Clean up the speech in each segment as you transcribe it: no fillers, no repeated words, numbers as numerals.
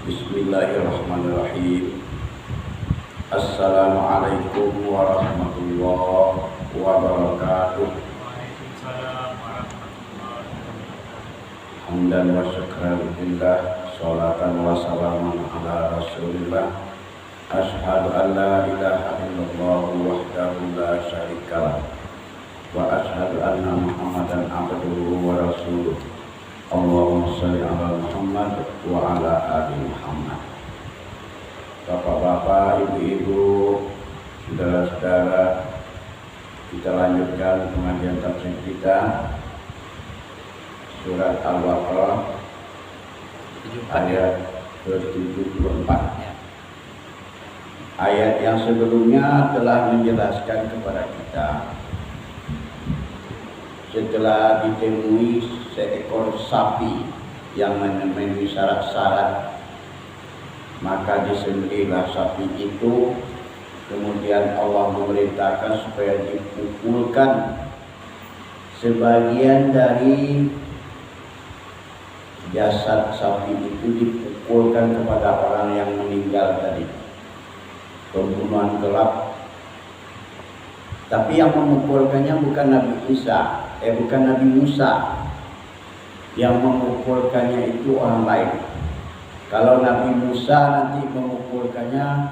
Bismillahirrahmanirrahim. Assalamualaikum warahmatullahi wabarakatuh. Waalaikumsalam warahmatullahi wabarakatuh. Hamdan wa syukran lillah, sholatan wa salaman ala rasulillah. Ashhadu an la ilaha illallah wahdahu la syarikalah, wa ashhadu anna Muhammadan abduhu wa rasuluh. Allahumma sholli ala Muhammad wa ala ali Muhammad. Bapak-bapak, ibu-ibu, saudara-saudara, kita lanjutkan pengajian tafsir kita surat Al-Baqarah ayat ke-74. Ayat yang sebelumnya telah menjelaskan kepada kita, setelah ditemui seekor sapi yang memenuhi syarat-syarat, maka disembelihlah sapi itu. Kemudian Allah memerintahkan supaya dipukulkan sebagian dari jasad sapi itu, dipukulkan kepada orang yang meninggal tadi, pembunuhan gelap. Tapi yang memukulkannya bukan Nabi bukan Nabi Musa. Yang memukulkannya itu orang lain. Kalau Nabi Musa nanti memukulkannya,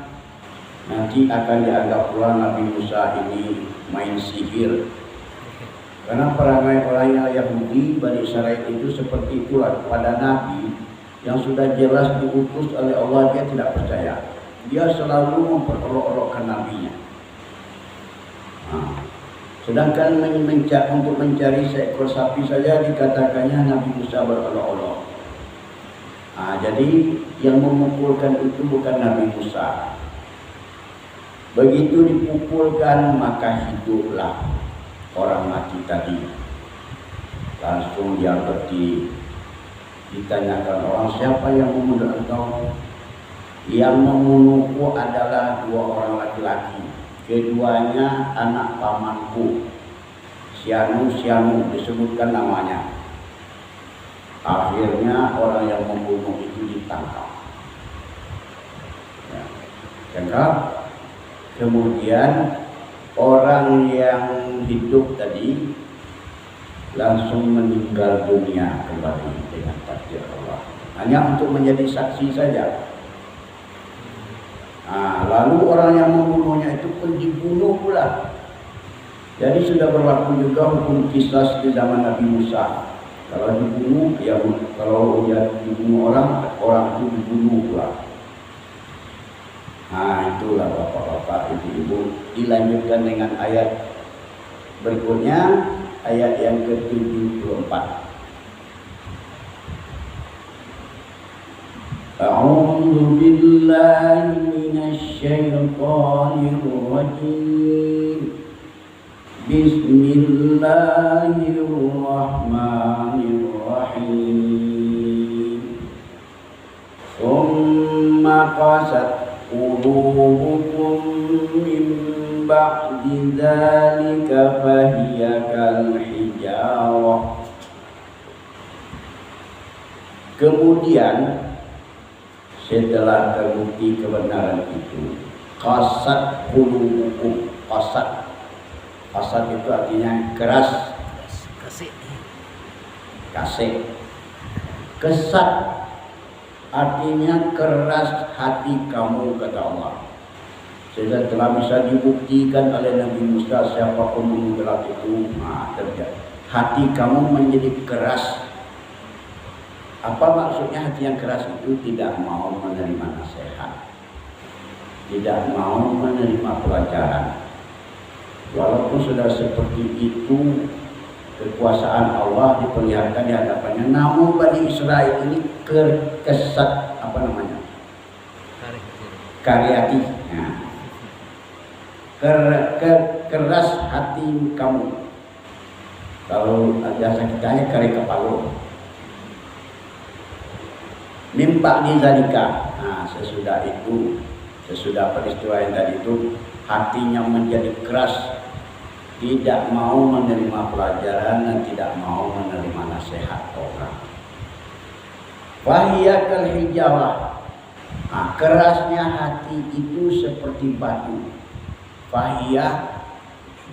nanti akan dianggap pula Nabi Musa ini main sihir. Karena perangai orang Yahudi, Bani Israil itu seperti itulah kepada Nabi yang sudah jelas diutus oleh Allah, dia tidak percaya. Dia selalu memperolok-olokkan nabinya. Sedangkan untuk mencari seekor sapi saja dikatakannya Nabi Musa berolok-olok. Jadi yang memukulkan itu bukan Nabi Musa. Begitu dipukulkan, maka hiduplah orang mati tadi. Langsung dia berdiri. Ditanyakan orang, siapa yang membunuh engkau? Yang membunuhku adalah dua orang laki-laki. Keduanya anak pamanku, Sianu disebutkan namanya. Akhirnya orang yang membunuh itu ditangkap. Kemudian orang yang hidup tadi langsung meninggal dunia kembali dengan takdir Allah, hanya untuk menjadi saksi saja. Lalu orang yang membunuhnya itu pun dibunuh pula. Jadi sudah berlaku juga hukum qisas di zaman Nabi Musa. Kalau dibunuh, kalau dia dibunuh orang itu dibunuh pula. Itulah bapak-bapak, ibu-ibu. Dilanjutkan dengan ayat berikutnya, ayat yang ke-74. A'udzu billahi minasy syaithanir rajim. Bismillahirrahmanirrahim. Tsumma qasat qulubukum min ba'di dzalika fahiya kal hijarah. Kemudian setelah terbukti kebenaran itu, qasat qulubukum. Qasat itu artinya keras, kasih. Kesat artinya keras hati kamu, kata Allah. Setelah bisa dibuktikan oleh Nabi Musa siapa pembunuh gelap itu, terjadi hati kamu menjadi keras. Apa maksudnya hati yang keras itu? Tidak mau menerima nasihat, tidak mau menerima pelajaran. Walaupun sudah seperti itu, kekuasaan Allah diperlihatkan di hadapannya, namun Bani Israil ini kesat, karyati, keras hati kamu. Kalau jasa kitanya kari kepala. Mimpak di zalika. Sesudah peristiwa yang tadi itu, hatinya menjadi keras, tidak mau menerima pelajaran dan tidak mau menerima nasihat orang. Wahiyakal hijarah, Kerasnya hati itu seperti batu. Fahiyah,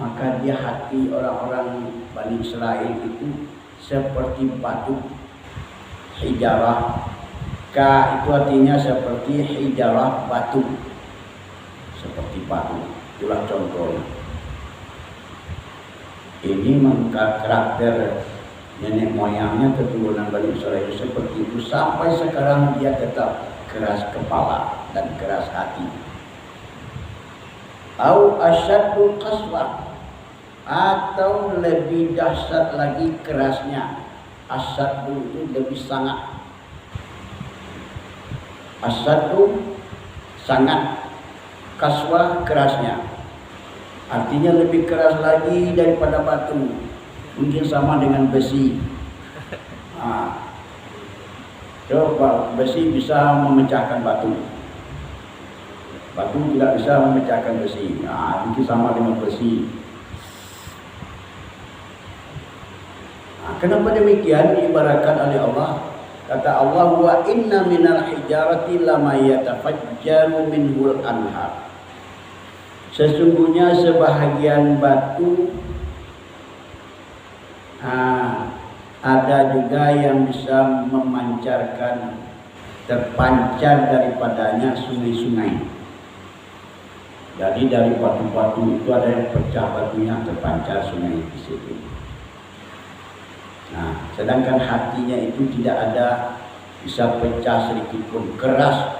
maka dia hati orang-orang Bani Israel itu seperti batu. Hijarah, ka itu artinya seperti hijarah, batu, seperti batu. Itulah contohnya. Ini karakter nenek moyangnya keturunan Bani Israel seperti itu, sampai sekarang dia tetap keras kepala dan keras hati. Au asyaddu qaswa, atau lebih dahsyat lagi kerasnya. Asyaddu itu lebih sangat. Asyaddu sangat, qaswa kerasnya. Artinya lebih keras lagi daripada batu. Mungkin sama dengan besi. Coba besi bisa memecahkan batu. Batu tidak bisa memecahkan besi. Mungkin sama dengan besi. Kenapa demikian diibaratkan oleh Allah? Kata Allah, wa inna minal hijarati lama yatafajjaru minhul anhar. Sesungguhnya sebahagian batu ada juga yang bisa memancarkan, terpancar daripadanya sungai-sungai. Jadi dari batu-batu itu ada yang pecah batunya, terpancar sungai di situ. Sedangkan hatinya itu tidak ada bisa pecah sedikit pun, keras.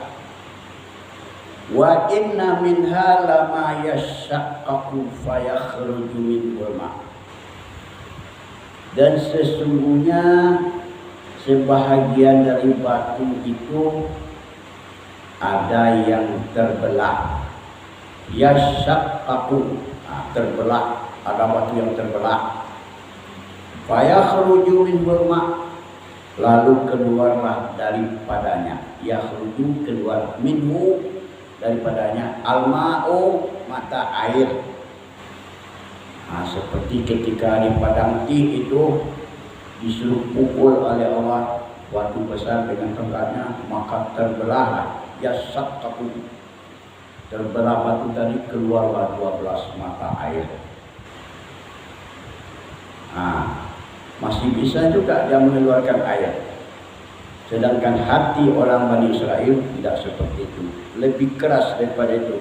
Wa inna minha lama yashaqqaqu fayakhruju minhul ma'. Dan sesungguhnya sebahagian dari batu itu ada yang terbelah. Yashaqqaqu, terbelah, ada batu yang terbelah. Fayakhruju minhul ma', lalu keluarlah daripadanya. Yakhruju, keluar, minhu, daripadanya, al-ma'u, mata air. Seperti ketika di padang Ti itu disuruh pukul oleh Allah batu besar dengan tongkatnya, maka terbelahlah, yashaqqaqu, terbelah batu tadi, keluarlah 12 mata air. Masih bisa juga dia mengeluarkan air. Sedangkan hati orang Bani Israel tidak seperti itu, lebih keras daripada itu.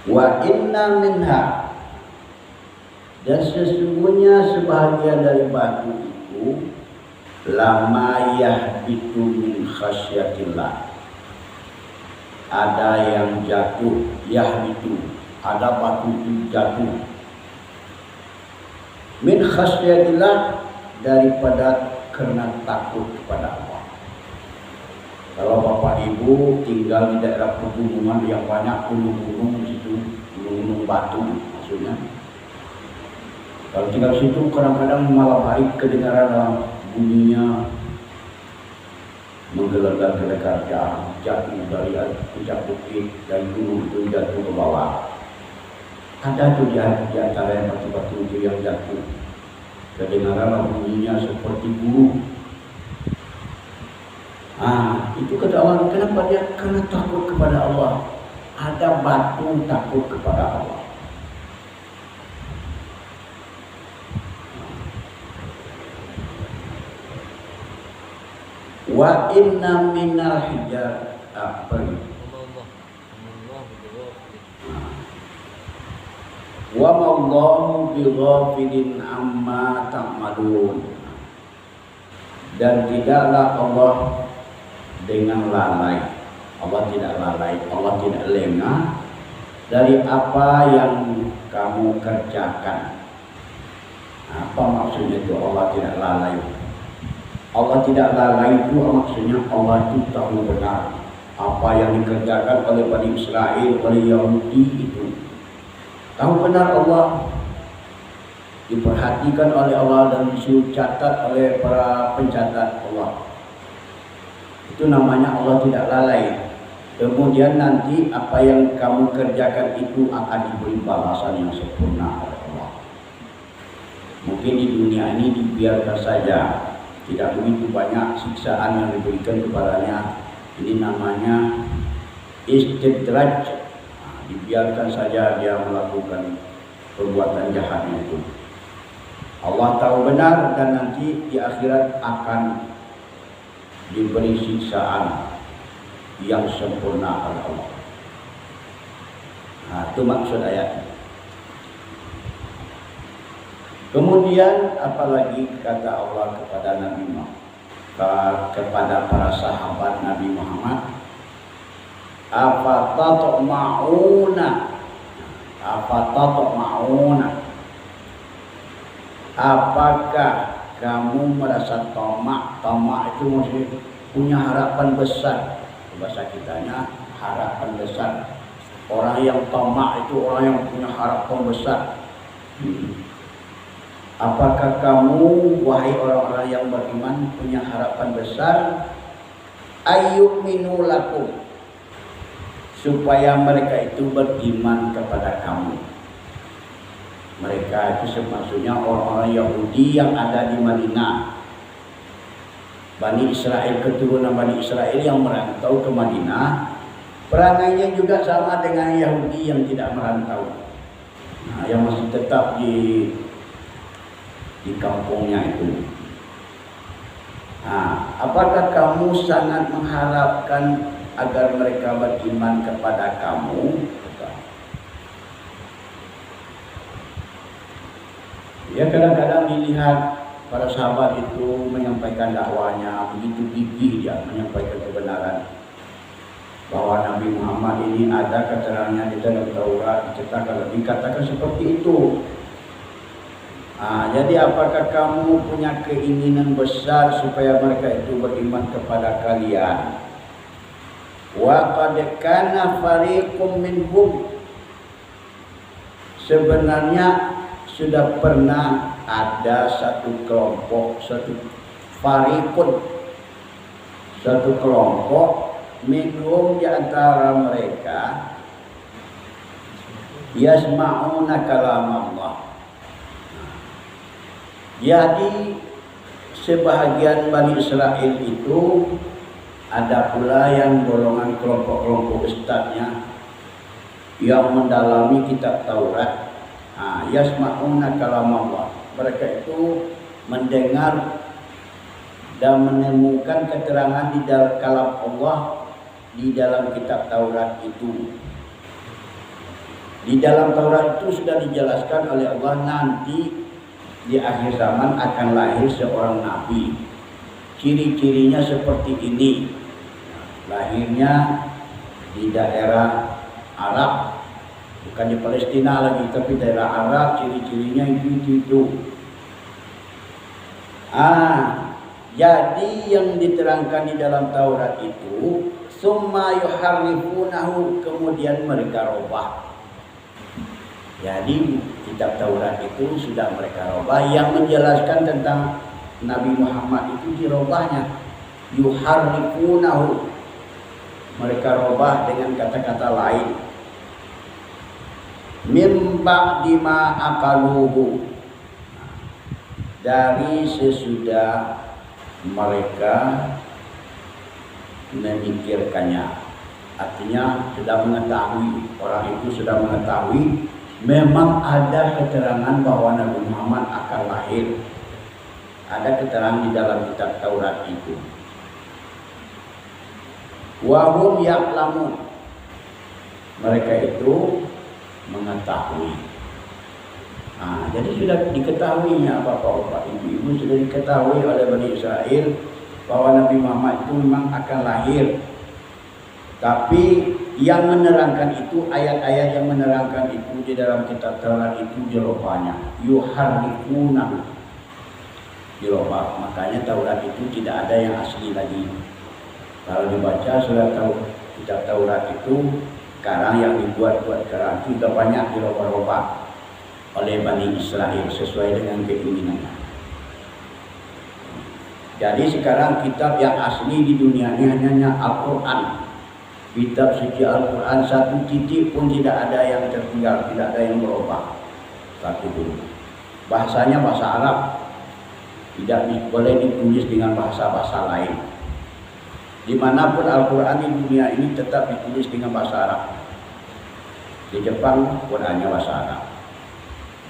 Wa inna minha, dan sesungguhnya sebahagian dari batu itu lama yahbitu min khasyatillah, ada yang jatuh, yahbitu, ada batu itu jatuh, min khasyatillah, daripada karena takut kepada Allah. Kalau bapak ibu tinggal di daerah pegunungan yang banyak gunung-gunung di situ, gunung-gunung batu maksudnya. Kalau tinggal di situ kadang-kadang malam hari kedengaran bunyinya menggelegar-gelegar, jatuh dari puncak bukit, dari gunung itu jatuh ke bawah. Ada tuh di antara yang batu-batu itu yang jatuh, kedengaran bunyinya seperti burung. Itu kata Allah, kenapa dia? Karena takut kepada Allah. Ada batu takut kepada Allah. Wa inna minal hijar, wa ma'allahu bighafilin amma ta'malun. Dan tidaklah Allah dengan lalai. Allah tidak lalai, Allah tidak lengah dari apa yang kamu kerjakan. Apa maksudnya itu Allah tidak lalai? Allah tidak lalai itu maksudnya Allah itu tahu benar apa yang dikerjakan oleh Bani Israel, oleh Yahudi itu. Tahu benar Allah, diperhatikan oleh Allah dan disuruh catat oleh para pencatat Allah. Itu namanya Allah tidak lalai. Kemudian nanti apa yang kamu kerjakan itu akan diberi balasan yang sempurna oleh Allah. Mungkin di dunia ini dibiarkan saja, tidak begitu banyak siksaan yang diberikan kepadanya. Ini namanya istidraj. Dibiarkan saja dia melakukan perbuatan jahatnya itu. Allah tahu benar dan nanti di akhirat akan diberi siksaan yang sempurna oleh Allah. Itu maksud ayat. Kemudian apalagi kata Allah kepada Nabi Muhammad, kepada para sahabat Nabi Muhammad, apakah kamu merasa tamak? Tamak itu maksudnya punya harapan besar. Bahasa kitanya harapan besar. Orang yang tamak itu orang yang punya harapan besar. Apakah kamu, wahai orang-orang yang beriman, punya harapan besar? Ayyuminu lakum, supaya mereka itu beriman kepada kamu. Mereka itu maksudnya orang-orang Yahudi yang ada di Madinah, Bani Israel, keturunan Bani Israel yang merantau ke Madinah. Perangainya juga sama dengan Yahudi yang tidak merantau, yang masih tetap di kampungnya itu. Apakah kamu sangat mengharapkan agar mereka beriman kepada kamu? Ya, kadang-kadang dilihat para sahabat itu menyampaikan dakwanya begitu gigih dia menyampaikan kebenaran bahwa Nabi Muhammad ini ada keterangannya di dalam Taurat, dikatakan seperti itu. Jadi apakah kamu punya keinginan besar supaya mereka itu beriman kepada kalian? Wa qad kana fariqum minhum, sebenarnya sudah pernah ada satu kelompok, satu fariqun, satu kelompok minhum di antara mereka yasma'una kalam Allah. Jadi sebahagian Bani Israel itu ada pula yang golongan kelompok-kelompok ustadznya yang mendalami kitab Taurat. Yasma'una kalam Allah. Mereka itu mendengar dan menemukan keterangan di dalam kalam Allah di dalam kitab Taurat itu. Di dalam Taurat itu sudah dijelaskan oleh Allah nanti di akhir zaman akan lahir seorang nabi. Ciri-cirinya seperti ini. Lahirnya di daerah Arab, bukan di Palestina lagi, tapi daerah Arab. Ciri-cirinya itu. Jadi yang diterangkan di dalam Taurat itu, summa yuharrifunahu, kemudian mereka robah. Jadi kitab Taurat itu sudah mereka robah. Yang menjelaskan tentang Nabi Muhammad itu dirobahnya. Yuharrifunahu, mereka robah dengan kata-kata lain. Mim ba'di ma aqaluhu, dari sesudah mereka memikirkannya. Artinya sudah mengetahui, orang itu sudah mengetahui memang ada keterangan bahwa Nabi Muhammad akan lahir. Ada keterangan di dalam kitab Taurat itu. Wa hum ya'lamun, mereka itu mengetahui. Jadi sudah diketahuinya bapak-bapak, ibu-ibu, sudah diketahui oleh Bani Israel bahwa Nabi Muhammad itu memang akan lahir. Tapi yang menerangkan itu, ayat-ayat yang menerangkan itu di dalam kitab Taurat itu dirobahnya. Yuharrifunahu, dirobah. Makanya Taurat itu tidak ada yang asli lagi. Kalau dibaca sudah tahu kitab Taurat itu sekarang yang dibuat-buat sekarang itu sudah banyak dirobah-robah oleh Bani Israel sesuai dengan keinginannya. Jadi sekarang kitab yang asli di dunia ini hanya Al-Quran. Kitab suci Al-Quran satu titik pun tidak ada yang tertinggal, tidak ada yang berubah. Satu dulu. Bahasanya bahasa Arab. boleh ditulis dengan bahasa-bahasa lain. Dimanapun Al-Quran di dunia ini tetap ditulis dengan bahasa Arab. Di Jepang Qurannya bahasa Arab,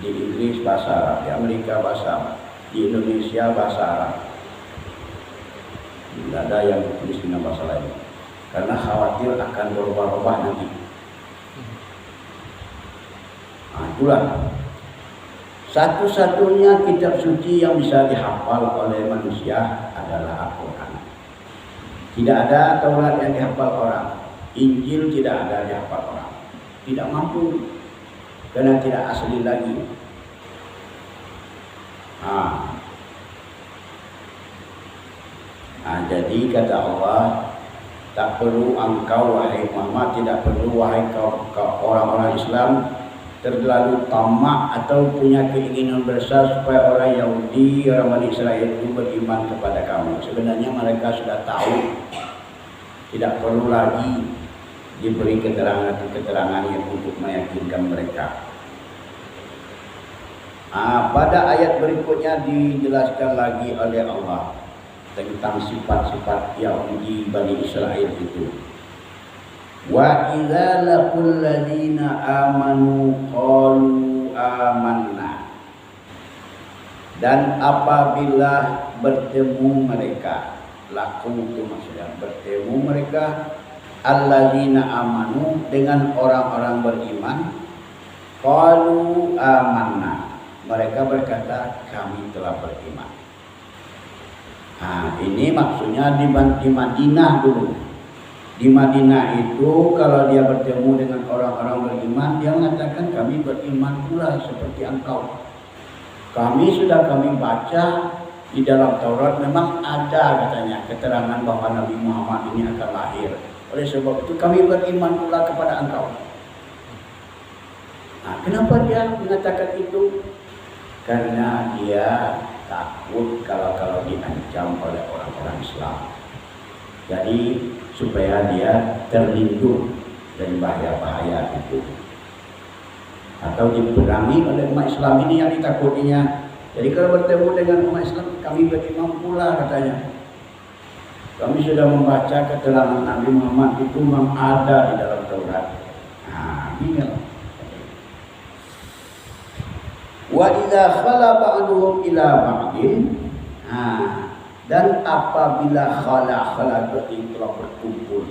di Inggris bahasa Arab, di Amerika bahasa Arab, di Indonesia bahasa Arab. Tidak ada yang ditulis dengan bahasa lain, karena khawatir akan berubah-ubah nanti. Nah, itulah satu-satunya kitab suci yang bisa dihafal oleh manusia adalah Al-Quran. Tidak ada Taurat yang dihafal orang, Injil tidak ada dihafal orang, tidak mampu karena tidak asli lagi. Jadi kata Allah, tak perlu engkau wahai Muhammad, tidak perlu wahai kau orang-orang Islam terlalu tamak atau punya keinginan besar supaya orang Yahudi, orang Bani Israel itu beriman kepada kamu. Sebenarnya mereka sudah tahu, tidak perlu lagi diberi keterangan yang untuk meyakinkan mereka. Pada ayat berikutnya dijelaskan lagi oleh Allah tentang sifat-sifat Yahudi Bani Israel itu. Wa idza laqul ladzina amanu qalu amanna. Dan apabila bertemu mereka, laku itu maksudnya bertemu mereka, alladzina amanu dengan orang-orang beriman, qalu amanna. Mereka berkata kami telah beriman. Ini maksudnya di Madinah dulu. Di Madinah itu kalau dia bertemu dengan orang-orang beriman, dia mengatakan kami beriman pula seperti engkau. Kami baca di dalam Taurat memang ada katanya keterangan bahwa Nabi Muhammad ini akan lahir. Oleh sebab itu kami beriman pula kepada engkau. Kenapa dia mengatakan itu? Karena dia takut kalau diancam oleh orang-orang Islam. Jadi supaya dia terlindung dari bahaya-bahaya itu, atau diperangi oleh umat Islam ini yang ditakutinya. Jadi kalau bertemu dengan umat Islam, kami beriman pula katanya. Kami sudah membaca keterangan Nabi Muhammad itu memang ada di dalam Taurat. Ini wa idza khala ba'duhum ila ba'din. Dan apabila khala berarti telah berkumpul,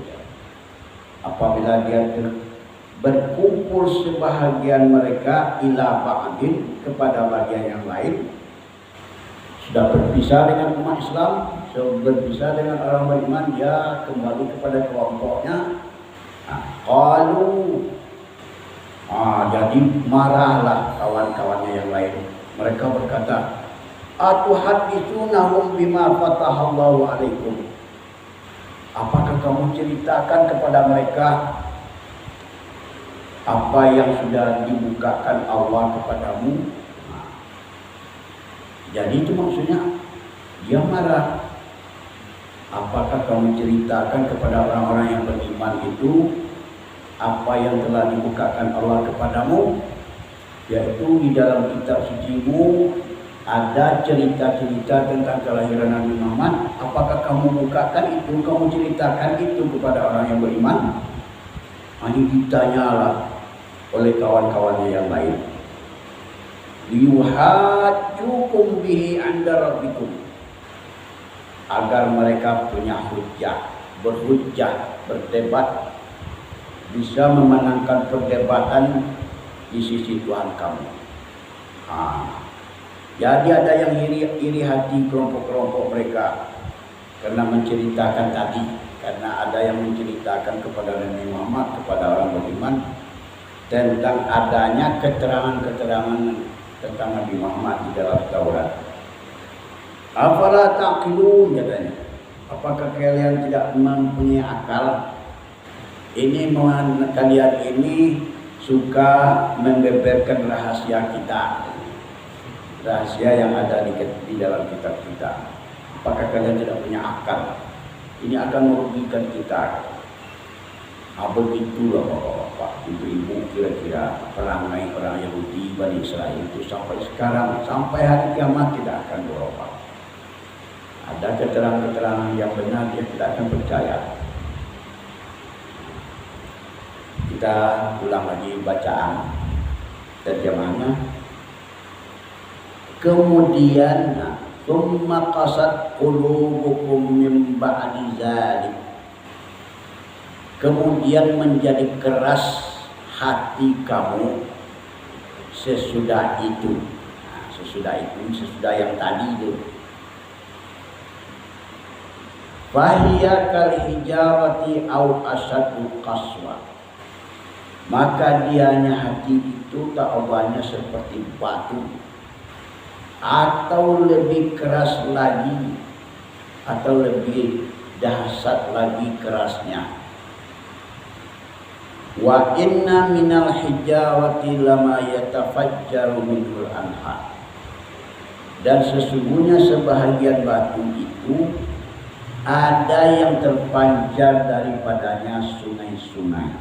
apabila dia berkumpul sebahagian mereka ila ba'din kepada bagian yang lain, sudah berpisah dengan umat Islam, sudah berpisah dengan orang beriman, dia kembali kepada kelompoknya. Qalu, jadi marahlah kawan-kawannya yang lain. Mereka berkata, atuhadditsunahum bima fatahallahu alaikum. Apakah kamu ceritakan kepada mereka apa yang sudah dibukakan Allah kepadamu? Jadi itu maksudnya dia marah. Apakah kamu ceritakan kepada orang-orang yang beriman itu apa yang telah dibukakan Allah kepadamu? Yaitu di dalam kitab sucimu ada cerita-cerita tentang kelahiran Nabi Muhammad. Apakah kamu bukakan itu, kamu ceritakan itu kepada orang yang beriman? Ini ditanyalah oleh kawan-kawannya yang lain. Liyuhajjukum bihi 'inda rabbikum, agar mereka punya hujjah, berhujjah, berdebat, bisa memenangkan perdebatan di sisi Tuhan kamu. Jadi ada yang iri hati kelompok-kelompok mereka karena menceritakan tadi, karena ada yang menceritakan kepada Nabi Muhammad, kepada orang beriman tentang adanya keterangan-keterangan tentang Nabi Muhammad di dalam Taurat. Afala taqilun, katanya. Apakah kalian tidak mempunyai akal? Ini kalian ini suka membeberkan rahasia kita, rahasia yang ada di dalam kitab kita. Apakah kalian tidak punya akal? Ini akan merugikan kita. Begitulah bapak-bapak, ibu-ibu, kira-kira perangai orang Yahudi Bani Israel itu sampai sekarang, sampai hari kiamat tidak akan berubah. ada keterangan-keterangan yang benar, dia tidak akan percaya. Kita ulang lagi bacaan terjemahnya. Kemudian summa qasat qulubukum min ba'di dzalik. Kemudian menjadi keras hati kamu sesudah itu. Sesudah yang tadi itu. Fahiya kal hijarati au asyaddu qaswa. Maka dianya hati itu ta'awanya seperti batu atau lebih keras lagi, atau lebih dahsyat lagi kerasnya. Wa inna minal hijarati lama yatafajjaru minhul anhar. Dan sesungguhnya sebahagian batu itu ada yang terpancar daripadanya sungai-sungai,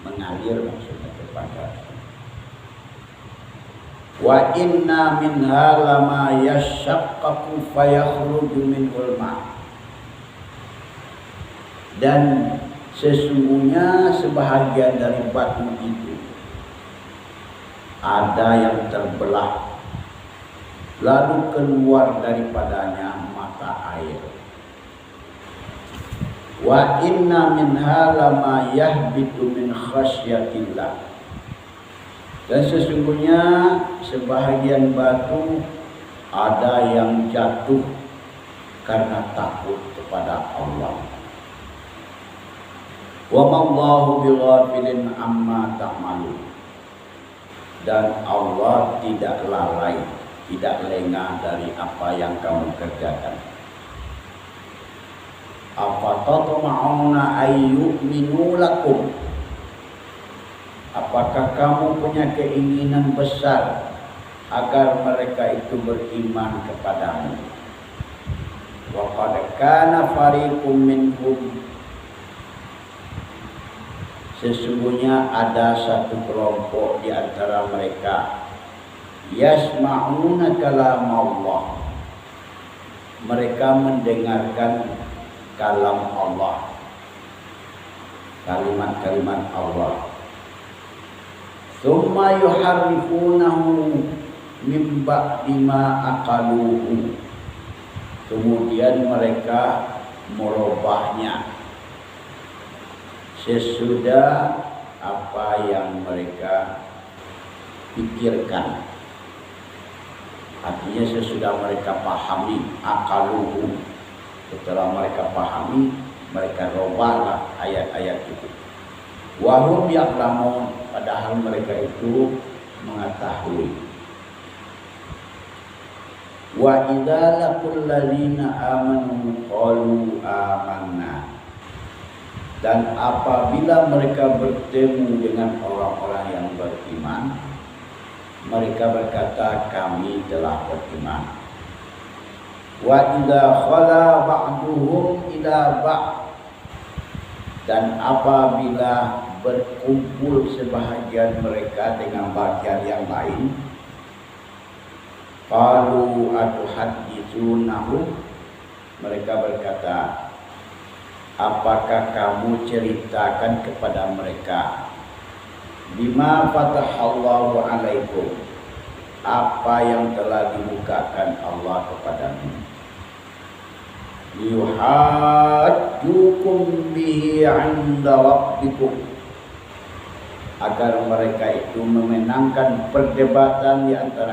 mengalir maksudnya terpancar. Wa inna minha lama yashaqqaqu fayakhruju minhul ma'. Dan sesungguhnya sebahagian dari batu itu ada yang terbelah, lalu keluar daripadanya mata air. Wa inna minha lama yahbitu min khasyatillah. Dan sesungguhnya sebahagian batu ada yang jatuh karena takut kepada Allah. Wa mallahu bighafilin amma ta'malun. Dan Allah tidak lalai, tidak lengah dari apa yang kamu kerjakan. Afatatma'una ayyu'minu lakum. Apakah kamu punya keinginan besar agar mereka itu beriman kepadamu? Wa qad kana fariqum minhum. Sesungguhnya ada satu kelompok di antara mereka, yasma'una kalam Allah. Mereka mendengarkan kalam Allah, kalimat-kalimat Allah. Tsumma yuharrifunahu min ba'di ma aqaluhu. Kemudian mereka merubahnya sesudah apa yang mereka pikirkan. Artinya sesudah mereka pahami, aqaluhu. Setelah mereka pahami, mereka robahlah ayat-ayat itu. Wa hum ya'lamun, padahal mereka itu mengetahui. Wa idza laqul ladzina amanu qalu amanna. Dan apabila mereka bertemu dengan orang-orang yang beriman, mereka berkata, kami telah beriman. Wa idza khala ba'duhum ila ba'd. Dan apabila berkumpul sebahagian mereka dengan bagian yang lain, qalu atuhadditsunahu. Mereka berkata, apakah kamu ceritakan kepada mereka bima fatahallahu alaikum, apa yang telah dibukakan Allah kepadamu, yuhajjukum bihi 'inda rabbikum, agar mereka itu memenangkan perdebatan di antara